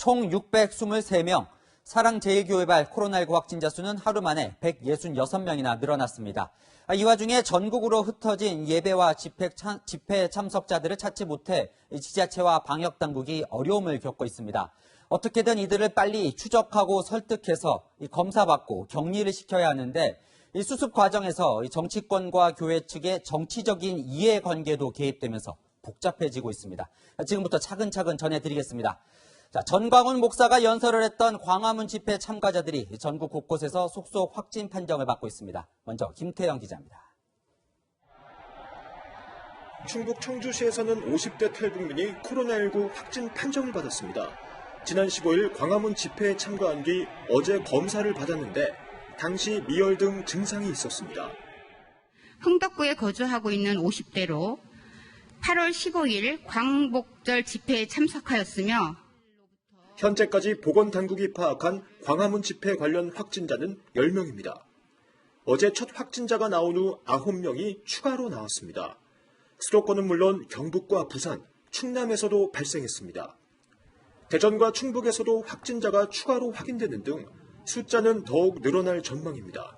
총 623명, 사랑제일교회발 코로나19 확진자 수는 하루 만에 166명이나 늘어났습니다. 이 와중에 전국으로 흩어진 예배와 집회 참석자들을 찾지 못해 지자체와 방역당국이 어려움을 겪고 있습니다. 어떻게든 이들을 빨리 추적하고 설득해서 검사받고 격리를 시켜야 하는데 이 수습 과정에서 정치권과 교회 측의 정치적인 이해관계도 개입되면서 복잡해지고 있습니다. 지금부터 차근차근 전해드리겠습니다. 자, 전광훈 목사가 연설을 했던 광화문 집회 참가자들이 전국 곳곳에서 속속 확진 판정을 받고 있습니다. 먼저 김태영 기자입니다. 충북 청주시에서는 50대 탈북민이 코로나19 확진 판정을 받았습니다. 지난 15일 광화문 집회에 참가한 뒤 어제 검사를 받았는데 당시 미열 등 증상이 있었습니다. 흥덕구에 거주하고 있는 50대로 8월 15일 광복절 집회에 참석하였으며 현재까지 보건당국이 파악한 광화문 집회 관련 확진자는 10명입니다. 어제 첫 확진자가 나온 후 9명이 추가로 나왔습니다. 수도권은 물론 경북과 부산, 충남에서도 발생했습니다. 대전과 충북에서도 확진자가 추가로 확인되는 등 숫자는 더욱 늘어날 전망입니다.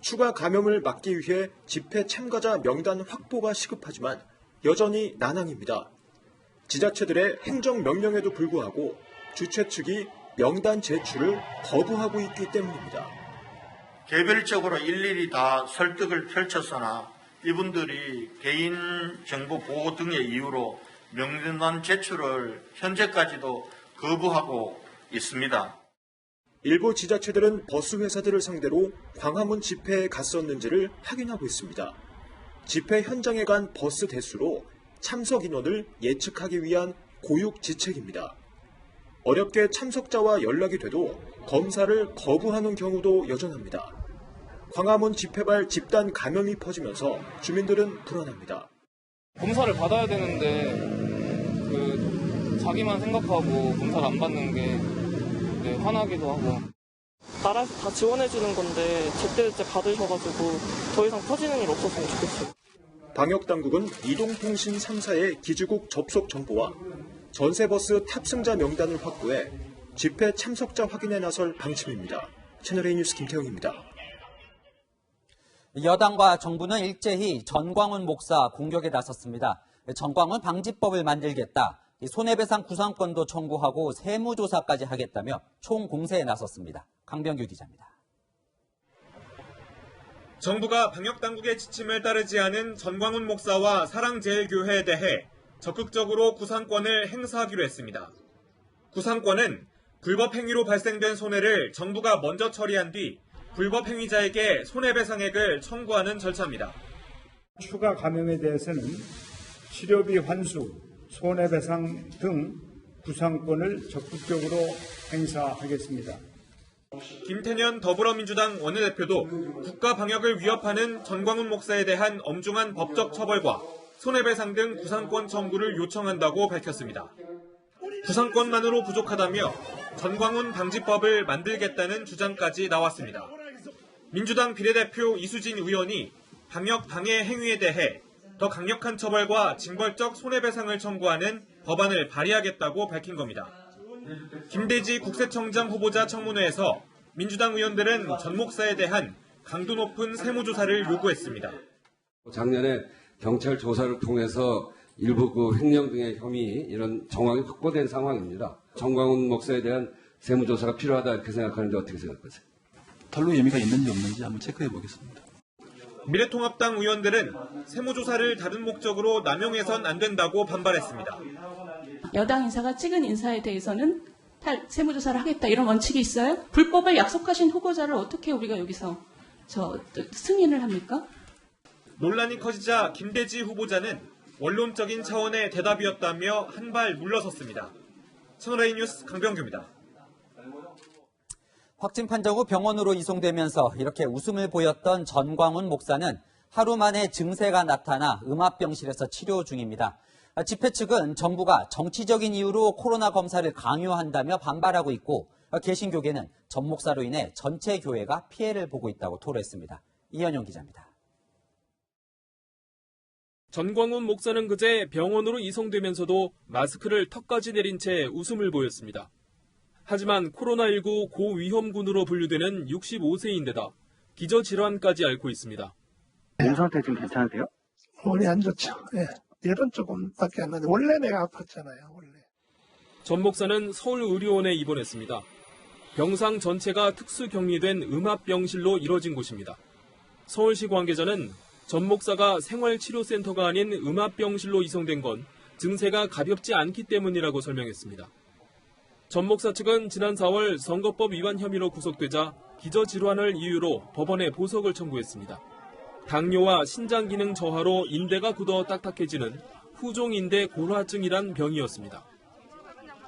추가 감염을 막기 위해 집회 참가자 명단 확보가 시급하지만 여전히 난항입니다. 지자체들의 행정명령에도 불구하고 주최 측이 명단 제출을 거부하고 있기 때문입니다. 개별적으로 일일이 다 설득을 펼쳤으나 이분들이 개인정보 보호 등의 이유로 명단 제출을 현재까지도 거부하고 있습니다. 일부 지자체들은 버스 회사들을 상대로 광화문 집회에 갔었는지를 확인하고 있습니다. 집회 현장에 간 버스 대수로 참석 인원을 예측하기 위한 고육지책입니다. 어렵게 참석자와 연락이 돼도 검사를 거부하는 경우도 여전합니다. 광화문 집회발 집단 감염이 퍼지면서 주민들은 불안합니다. 검사를 받아야 되는데 자기만 생각하고 검사를 안 받는 게 화나기도 하고. 나라에서 다 지원해주는 건데 제때 받으셔가지고 더 이상 퍼지는 일 없었으면 좋겠어요. 방역당국은 이동통신 3사의 기지국 접속 정보와 전세버스 탑승자 명단을 확보해 집회 참석자 확인에 나설 방침입니다. 채널A 뉴스 김태형입니다. 여당과 정부는 일제히 전광훈 목사 공격에 나섰습니다. 전광훈 방지법을 만들겠다, 손해배상 구상권도 청구하고 세무조사까지 하겠다며 총공세에 나섰습니다. 강병규 기자입니다. 정부가 방역당국의 지침을 따르지 않은 전광훈 목사와 사랑제일교회에 대해 적극적으로 구상권을 행사하기로 했습니다. 구상권은 불법 행위로 발생된 손해를 정부가 먼저 처리한 뒤 불법 행위자에게 손해배상액을 청구하는 절차입니다. 추가 감염에 대해서는 치료비 환수, 손해배상 등 구상권을 적극적으로 행사하겠습니다. 김태년 더불어민주당 원내대표도 국가 방역을 위협하는 전광훈 목사에 대한 엄중한 법적 처벌과 손해배상 등 구상권 청구를 요청한다고 밝혔습니다. 구상권만으로 부족하다며 전광훈 방지법을 만들겠다는 주장까지 나왔습니다. 민주당 비례대표 이수진 의원이 방역 방해 행위에 대해 더 강력한 처벌과 징벌적 손해배상을 청구하는 법안을 발의하겠다고 밝힌 겁니다. 김대지 국세청장 후보자 청문회에서 민주당 의원들은 전 목사에 대한 강도 높은 세무조사를 요구했습니다. 작년에 경찰 조사를 통해서 일부 횡령 등의 혐의 이런 정황이 확보된 상황입니다. 전광훈 목사에 대한 세무조사가 필요하다 이렇게 생각하는데 어떻게 생각하세요? 별로 의미가 있는지 없는지 한번 체크해 보겠습니다. 미래통합당 의원들은 세무조사를 다른 목적으로 남용해선 안 된다고 반발했습니다. 여당 인사가 찍은 인사에 대해서는 세무조사를 하겠다 이런 원칙이 있어요? 불법을 약속하신 후보자를 어떻게 우리가 여기서 승인을 합니까? 논란이 커지자 김대지 후보자는 원론적인 차원의 대답이었다며 한 발 물러섰습니다. 채널A 뉴스 강병규입니다. 확진 판정 후 병원으로 이송되면서 이렇게 웃음을 보였던 전광훈 목사는 하루 만에 증세가 나타나 음압병실에서 치료 중입니다. 집회 측은 정부가 정치적인 이유로 코로나 검사를 강요한다며 반발하고 있고, 개신교계는 전 목사로 인해 전체 교회가 피해를 보고 있다고 토로했습니다. 이현용 기자입니다. 전광훈 목사는 그제 병원으로 이송되면서도 마스크를 턱까지 내린 채 웃음을 보였습니다. 하지만 코로나19 고위험군으로 분류되는 65세인데다 기저질환까지 앓고 있습니다. 몸 상태 지금 괜찮으세요? 몸이 안 좋죠. 예. 열은 조금밖에 안 나는데 원래 내가 아팠잖아요. 원래. 전 목사는 서울의료원에 입원했습니다. 병상 전체가 특수격리된 음압병실로 이뤄진 곳입니다. 서울시 관계자는 전 목사가 생활치료센터가 아닌 음압병실로 이송된 건 증세가 가볍지 않기 때문이라고 설명했습니다. 전 목사 측은 지난 4월 선거법 위반 혐의로 구속되자 기저질환을 이유로 법원에 보석을 청구했습니다. 당뇨와 신장기능 저하로 인대가 굳어 딱딱해지는 후종인대 골화증이란 병이었습니다.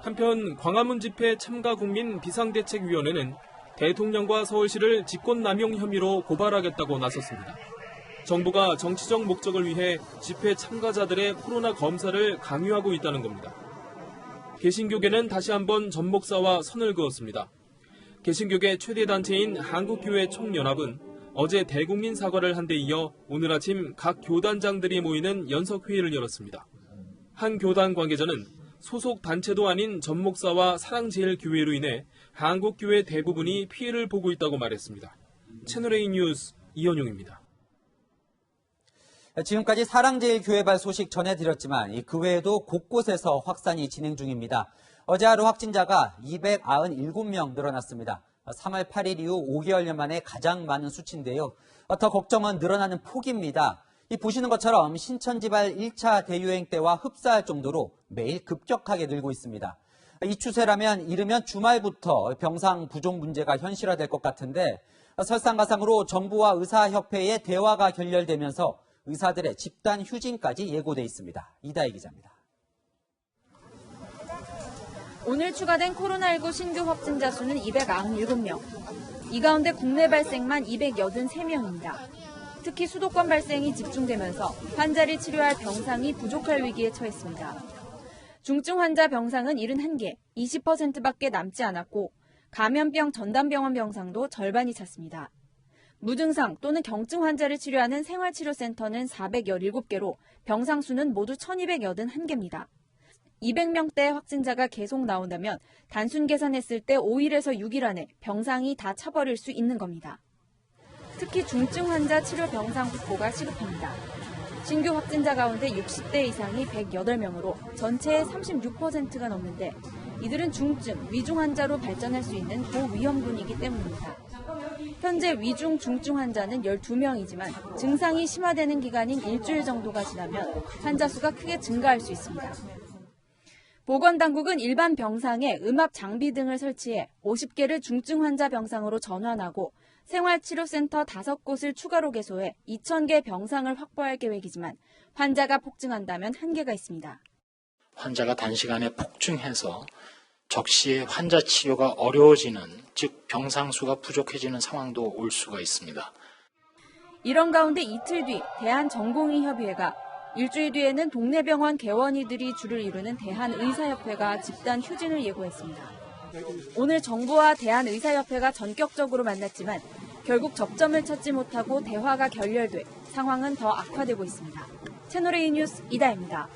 한편 광화문 집회 참가 국민 비상대책위원회는 대통령과 서울시를 직권남용 혐의로 고발하겠다고 나섰습니다. 정부가 정치적 목적을 위해 집회 참가자들의 코로나 검사를 강요하고 있다는 겁니다. 개신교계는 다시 한번 전 목사와 선을 그었습니다. 개신교계 최대 단체인 한국교회 총연합은 어제 대국민 사과를 한 데 이어 오늘 아침 각 교단장들이 모이는 연석회의를 열었습니다. 한 교단 관계자는 소속 단체도 아닌 전 목사와 사랑제일교회로 인해 한국교회 대부분이 피해를 보고 있다고 말했습니다. 채널A 뉴스 이현용입니다. 지금까지 사랑제일교회발 소식 전해드렸지만 그 외에도 곳곳에서 확산이 진행 중입니다. 어제 하루 확진자가 297명 늘어났습니다. 3월 8일 이후 5개월여 만에 가장 많은 수치인데요. 더 걱정은 늘어나는 폭입니다. 보시는 것처럼 신천지발 1차 대유행 때와 흡사할 정도로 매일 급격하게 늘고 있습니다. 이 추세라면 이르면 주말부터 병상 부족 문제가 현실화될 것 같은데 설상가상으로 정부와 의사협회의 대화가 결렬되면서 의사들의 집단 휴진까지 예고돼 있습니다. 이다희 기자입니다. 오늘 추가된 코로나19 신규 확진자 수는 297명. 이 가운데 국내 발생만 283명입니다. 특히 수도권 발생이 집중되면서 환자를 치료할 병상이 부족할 위기에 처했습니다. 중증 환자 병상은 71개, 20%밖에 남지 않았고 감염병 전담병원 병상도 절반이 찼습니다. 무증상 또는 경증 환자를 치료하는 생활치료센터는 417개로 병상 수는 모두 1,281개입니다. 200명대 확진자가 계속 나온다면 단순 계산했을 때 5일에서 6일 안에 병상이 다 차버릴 수 있는 겁니다. 특히 중증 환자 치료 병상 확보가 시급합니다. 신규 확진자 가운데 60대 이상이 108명으로 전체의 36%가 넘는데 이들은 중증, 위중 환자로 발전할 수 있는 고위험군이기 때문입니다. 현재 위중, 중증 환자는 12명이지만 증상이 심화되는 기간인 일주일 정도가 지나면 환자 수가 크게 증가할 수 있습니다. 보건당국은 일반 병상에 음압 장비 등을 설치해 50개를 중증 환자 병상으로 전환하고 생활치료센터 5곳을 추가로 개소해 2,000개 병상을 확보할 계획이지만 환자가 폭증한다면 한계가 있습니다. 환자가 단시간에 폭증해서 적시에 환자 치료가 어려워지는, 즉 병상 수가 부족해지는 상황도 올 수가 있습니다. 이런 가운데 이틀 뒤 대한전공의협의회가, 일주일 뒤에는 동네 병원 개원이들이 주를 이루는 대한의사협회가 집단 휴진을 예고했습니다. 오늘 정부와 대한의사협회가 전격적으로 만났지만 결국 접점을 찾지 못하고 대화가 결렬돼 상황은 더 악화되고 있습니다. 채널A 뉴스 이다혜입니다.